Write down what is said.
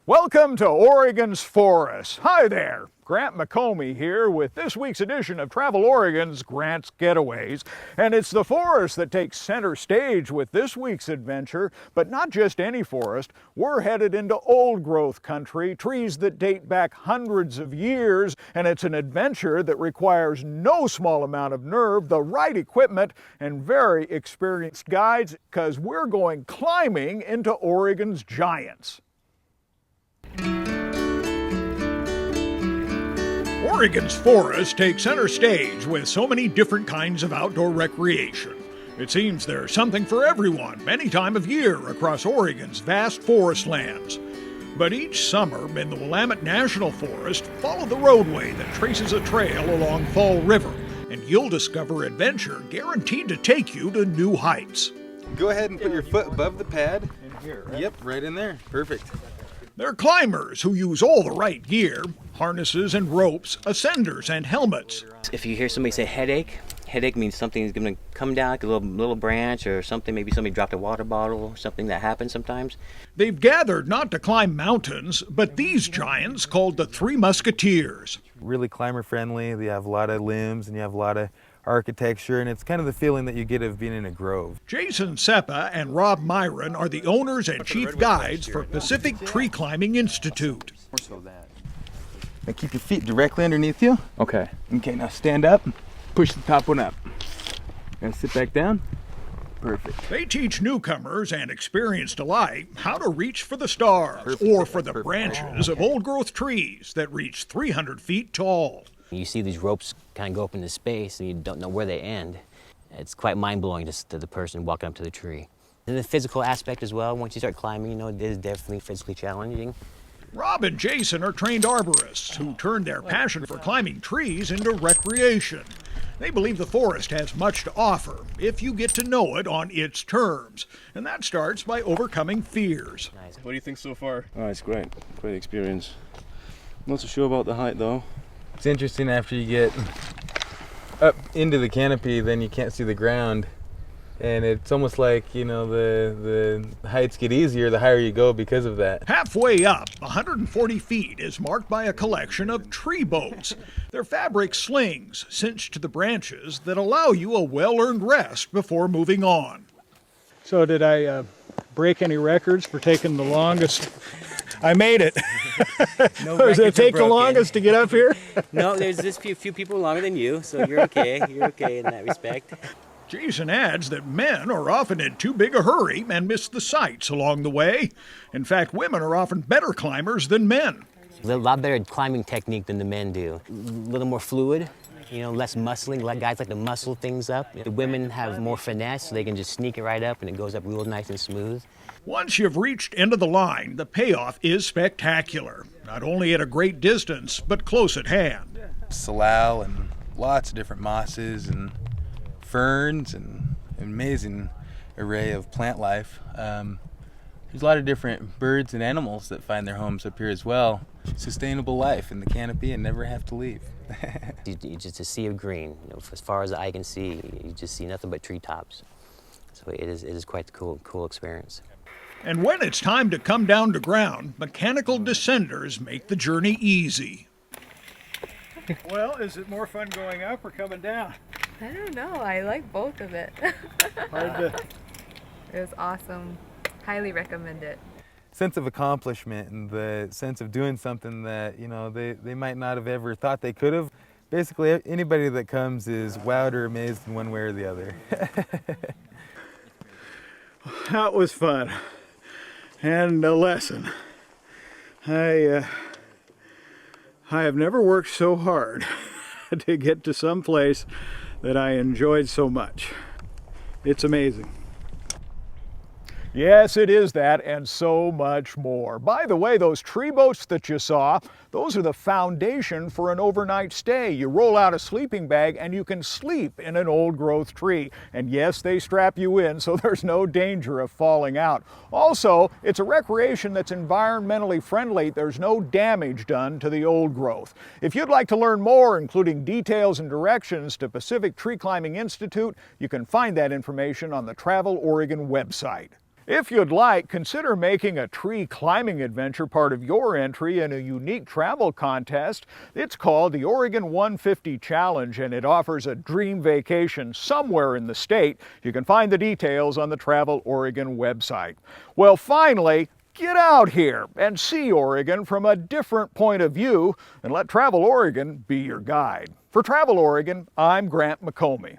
Welcome to Oregon's forests. Hi there, Grant McComey here with this week's edition of Travel Oregon's Grant's Getaways. And it's the forest that takes center stage with this week's adventure, but not just any forest. We're headed into old growth country, trees that date back hundreds of years, and it's an adventure that requires no small amount of nerve, the right equipment, and very experienced guides, because we're going climbing into Oregon's giants. Oregon's forests take center stage with so many different kinds of outdoor recreation. It seems there's something for everyone any time of year across Oregon's vast forest lands. But each summer in the Willamette National Forest, follow the roadway that traces a trail along Fall River, and you'll discover adventure guaranteed to take you to new heights. Go ahead and put your foot above the pad. In here, right? Yep, right in there. Perfect. They're climbers who use all the right gear, harnesses and ropes, ascenders and helmets. If you hear somebody say headache means something's going to come down, like a little branch or something. Maybe somebody dropped a water bottle or something. That happens sometimes. They've gathered not to climb mountains, but these giants called the Three Musketeers. Really climber friendly. They have a lot of limbs and you have a lot of architecture, and it's kind of the feeling that you get of being in a grove. Jason Seppa and Rob Myron are the owners and chief guides for Pacific Tree Climbing Institute. Now keep your feet directly underneath you. Okay. Okay, now stand up, push the top one up. Now sit back down. Perfect. They teach newcomers and experienced alike how to reach for the stars or for the branches of old-growth trees that reach 300 feet tall. You see these ropes kind of go up into space and you don't know where they end. It's quite mind-blowing to the person walking up to the tree. And the physical aspect as well, once you start climbing, it is definitely physically challenging. Rob and Jason are trained arborists who turned their passion for climbing trees into recreation. They believe the forest has much to offer if you get to know it on its terms. And that starts by overcoming fears. Nice. What do you think so far? Oh, it's great. Great experience. Not so sure about the height though. It's interesting after you get up into the canopy, then you can't see the ground. And it's almost like, the heights get easier the higher you go because of that. Halfway up, 140 feet, is marked by a collection of tree boats. They're fabric slings cinched to the branches that allow you a well-earned rest before moving on. So did I break any records for taking the longest? I made it. No Does it records are take the broken. longest to get up here? No, there's just few people longer than you, so you're okay. You're okay in that respect. Jason adds that men are often in too big a hurry and miss the sights along the way. In fact, women are often better climbers than men. There's a lot better climbing technique than the men do. A little more fluid, less muscling. Guys like to muscle things up. The women have more finesse, so they can just sneak it right up and it goes up real nice and smooth. Once you've reached end of the line, the payoff is spectacular. Not only at a great distance, but close at hand. Salal and lots of different mosses and ferns and an amazing array of plant life. There's a lot of different birds and animals that find their homes up here as well. Sustainable life in the canopy and never have to leave. You just a sea of green. As far as the eye can see, you just see nothing but treetops. So it is quite the cool experience. And when it's time to come down to ground, mechanical descenders make the journey easy. Well, is it more fun going up or coming down? I don't know. I like both of it. It was awesome. Highly recommend it. Sense of accomplishment and the sense of doing something that, they might not have ever thought they could have. Basically, anybody that comes is wowed or amazed in one way or the other. That was fun. And a lesson. I have never worked so hard to get to some place that I enjoyed so much. It's amazing. Yes, it is that and so much more. By the way, those tree boats that you saw, those are the foundation for an overnight stay. You roll out a sleeping bag and you can sleep in an old growth tree. And yes, they strap you in so there's no danger of falling out. Also, it's a recreation that's environmentally friendly. There's no damage done to the old growth. If you'd like to learn more, including details and directions to Pacific Tree Climbing Institute, you can find that information on the Travel Oregon website. If you'd like, consider making a tree climbing adventure part of your entry in a unique travel contest. It's called the Oregon 150 Challenge, and it offers a dream vacation somewhere in the state. You can find the details on the Travel Oregon website. Well, finally, get out here and see Oregon from a different point of view and let Travel Oregon be your guide. For Travel Oregon, I'm Grant McComey.